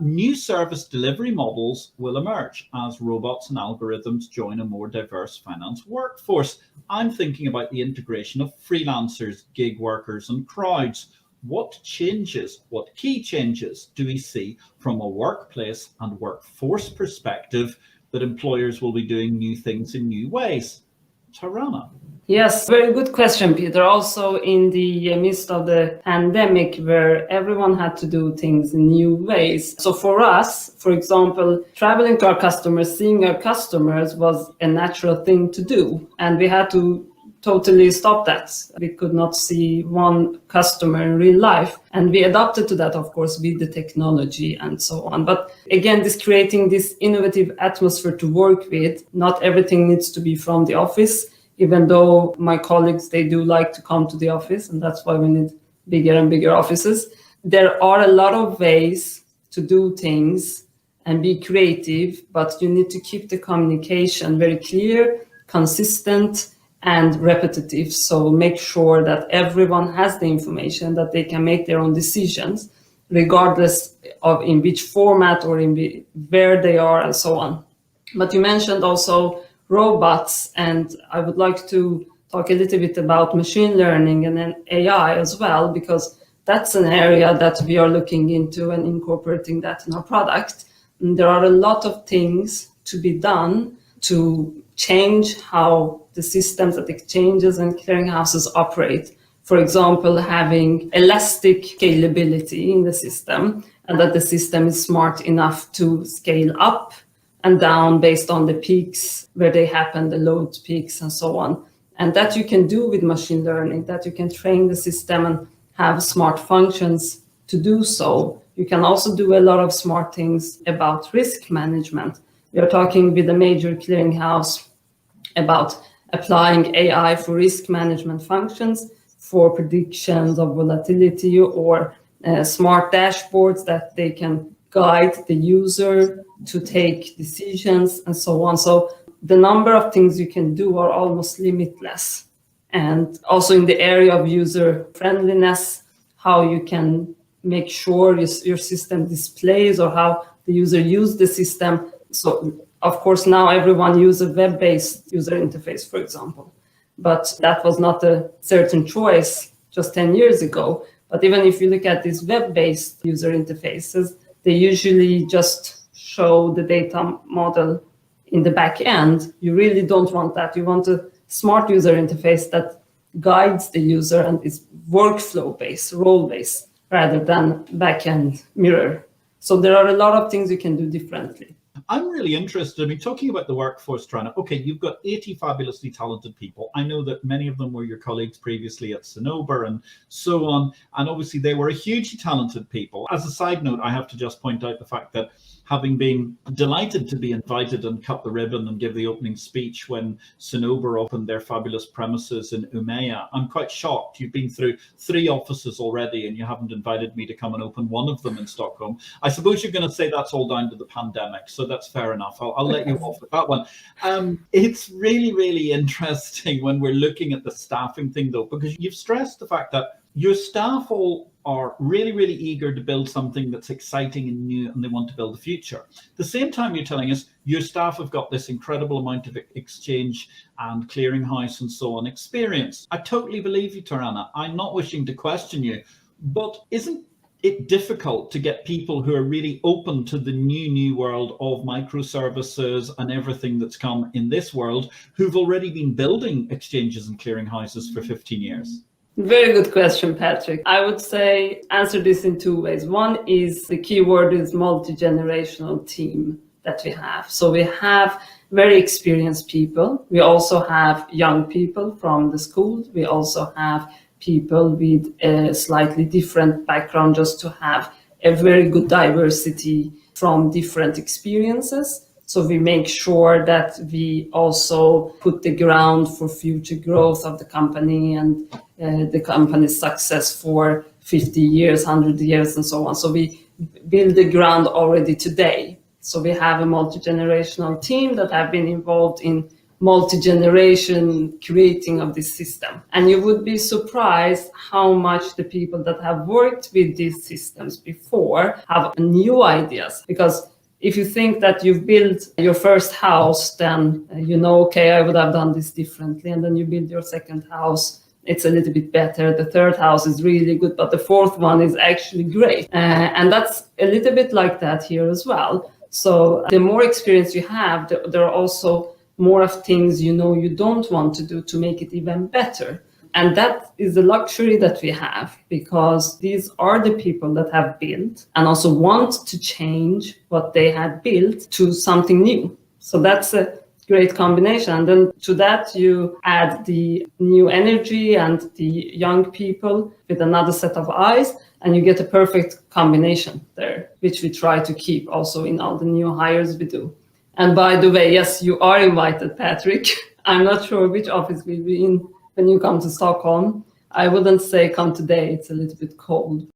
New service delivery models will emerge as robots and algorithms join a more diverse finance workforce. I'm thinking about the integration of freelancers, gig workers, and crowds. What key changes do we see from a workplace and workforce perspective that employers will be doing new things in new ways? Taraneh. Yes, very good question, Peter. Also in the midst of the pandemic where everyone had to do things in new ways. So for us, for example, traveling to our customers, seeing our customers was a natural thing to do. And we had to totally stop that. We could not see one customer in real life. And we adapted to that, of course, with the technology and so on. But again, this creating this innovative atmosphere to work with, not everything needs to be from the office, even though my colleagues, they do like to come to the office, and that's why we need bigger and bigger offices. There are a lot of ways to do things and be creative, but you need to keep the communication very clear, consistent, and repetitive. So make sure that everyone has the information, that they can make their own decisions, regardless of in which format or where they are and so on. But you mentioned also robots, and I would like to talk a little bit about machine learning and then AI as well, because that's an area that we are looking into and incorporating that in our product. And there are a lot of things to be done to change how the systems at exchanges and clearinghouses operate. For example, having elastic scalability in the system, and that the system is smart enough to scale up and down based on the peaks where they happen, the load peaks and so on. And that you can do with machine learning, that you can train the system and have smart functions to do so. You can also do a lot of smart things about risk management. We are talking with a major clearinghouse about applying AI for risk management functions, for predictions of volatility, or smart dashboards that they can guide the user to take decisions and so on. So the number of things you can do are almost limitless. And also in the area of user friendliness, how you can make sure your system displays or how the user uses the system. So of course, now everyone uses a web-based user interface, for example, but that was not a certain choice just 10 years ago. But even if you look at these web-based user interfaces, they usually just show the data model in the back end. You really don't want that. You want a smart user interface that guides the user and is workflow-based, role-based, rather than back-end mirror. So there are a lot of things you can do differently. I'm really interested. I mean, talking about the workforce, Taraneh, okay, you've got 80 fabulously talented people. I know that many of them were your colleagues previously at Cinnober and so on. And obviously they were hugely talented people. As a side note, I have to just point out the fact that having been delighted to be invited and cut the ribbon and give the opening speech when Cinnober opened their fabulous premises in Umeå, I'm quite shocked. You've been through 3 offices already and you haven't invited me to come and open one of them in Stockholm. I suppose you're going to say that's all down to the pandemic, so that's fair enough. I'll let you off with that one. It's really, really interesting when we're looking at the staffing thing, though, because you've stressed the fact that your staff all are really, really eager to build something that's exciting and new, and they want to build the future. At the same time, you're telling us your staff have got this incredible amount of exchange and clearinghouse and so on experience. I totally believe you, Taraneh. I'm not wishing to question you, but isn't it difficult to get people who are really open to the new world of microservices and everything that's come in this world, who've already been building exchanges and clearinghouses for 15 years? Very good question, Patrick. I would say answer this in 2 ways. One is the keyword is multi-generational team that we have. So we have very experienced people. We also have young people from the school. We also have people with a slightly different background, just to have a very good diversity from different experiences. So we make sure that we also put the ground for future growth of the company and the company's success for 50 years, 100 years, and so on. So we build the ground already today. So we have a multi-generational team that have been involved in multi-generation creating of this system. And you would be surprised how much the people that have worked with these systems before have new ideas. Because if you think that you've built your first house, then okay, I would have done this differently. And then you build your second house, it's a little bit better. The third house is really good, but the fourth one is actually great. And that's a little bit like that here as well. So the more experience you have, there are also more of things you don't want to do to make it even better. And that is the luxury that we have, because these are the people that have built and also want to change what they had built to something new. So that's a great combination. And then to that, you add the new energy and the young people with another set of eyes, and you get a perfect combination there, which we try to keep also in all the new hires we do. And by the way, yes, you are invited, Patrick. I'm not sure which office we'll be in when you come to Stockholm. I wouldn't say come today, it's a little bit cold.